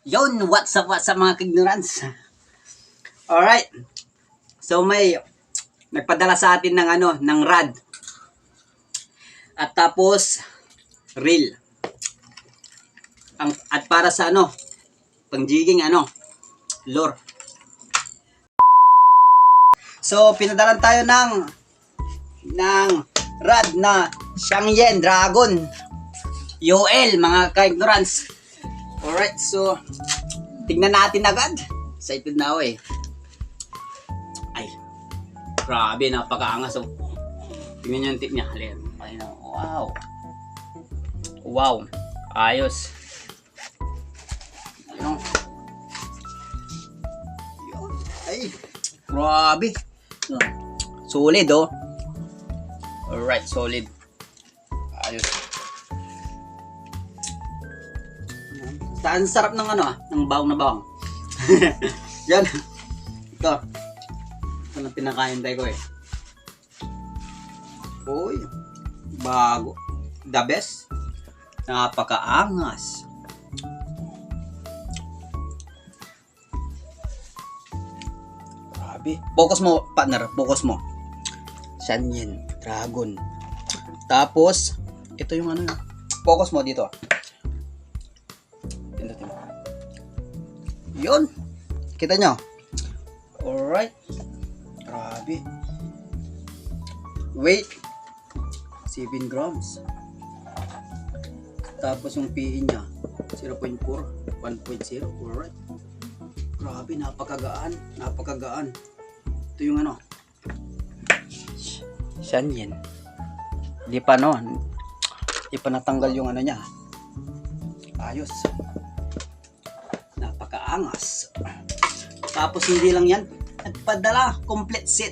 Yon, what's up mga ignorance? Alright. So may nagpadala sa atin ng ng rad. At tapos reel. At para sa pang-jigging lure. So pinadalan tayo ng rad na Shangyen Dragon UL mga ka-ignorance. Alright, so tignan natin agad. Excited na ako eh. Ay, grabe, napakaangas. So, tignan nyo yung tip niya. Wow. Wow. Ayos. Ay, grabe. Solid oh. Alright, solid. Ayos. Ang sarap ng ng bawang na bawang. Yan. Ito. Ito na pinakain tayo ko eh. Uy. Bago. The best. Napakaangas. Grabe. Focus mo, partner. Focus mo. Shangyen Dragon. Tapos, ito yung focus mo dito. Yun. Kita nyo? Alright. Grabe. Weight. 7 grams. Tapos yung PE nya 0.4. 1.0. Alright. Grabe. Napakagaan. Napakagaan. Ito yung Shangyen. Di pa Di pa natanggal yung niya. Ayos. Napakaangas. Tapos hindi lang yan, nagpadala complete set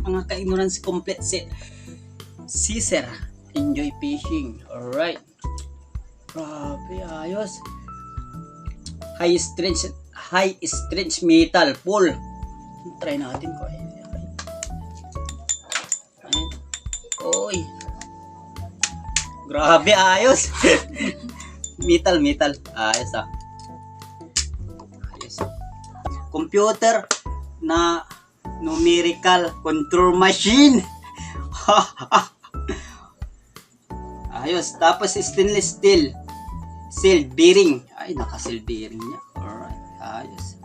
mga ka-ignorance, complete set. Caesar, enjoy fishing. Alright, grabe, ayos. High strength metal pull. Try natin ko. Oy, grabe, ayos. metal ayos ah. Computer na numerical control machine. Ayos. Tapos stainless steel sealed bearing. Ay, naka-sealed bearing niya. Alright. Ayos.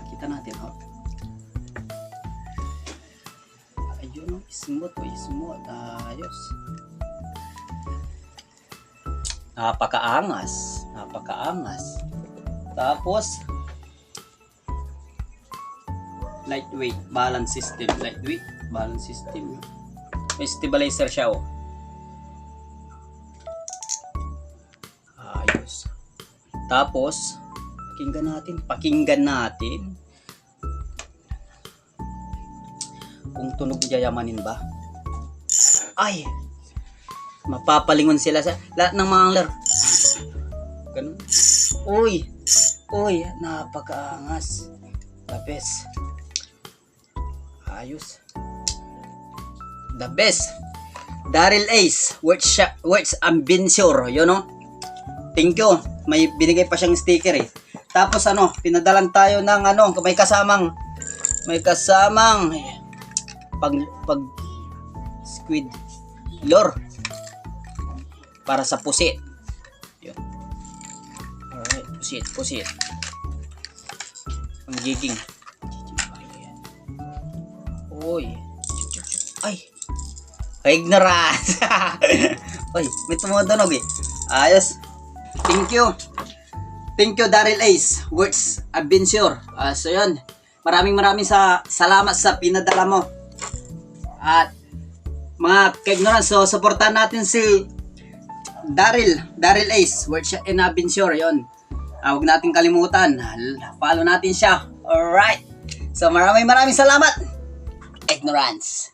Pakita natin. Ayun. Smooth. Smooth. Ayos. Napakaangas. Tapos lightweight balance system. May stabilizer siya oh. Ayos. Tapos pakinggan natin kung tunog yayamanin ba. Ay, mapapalingon sila sa lahat ng mga angler. Ganun. Uy, napakaangas. The best. Ayos. The best. Daryl Ace, words ambensure, Thank you. May binigay pa siyang sticker eh. Tapos pinadalan tayo ng may kasamang pag squid lure para sa pusit. Yun. Alright, pusit. Ang jigging. Uy. Ay. Ignorance. Uy, may tumutunog eh. Ayos. Thank you Daryl Ace. Words adventure. So yun. Maraming salamat sa pinadala mo. At mga ka-ignorance, so supportan natin si Daryl Ace, words and adventure, yun. Huwag natin kalimutan, follow natin siya. Alright, so maraming salamat, ignorance.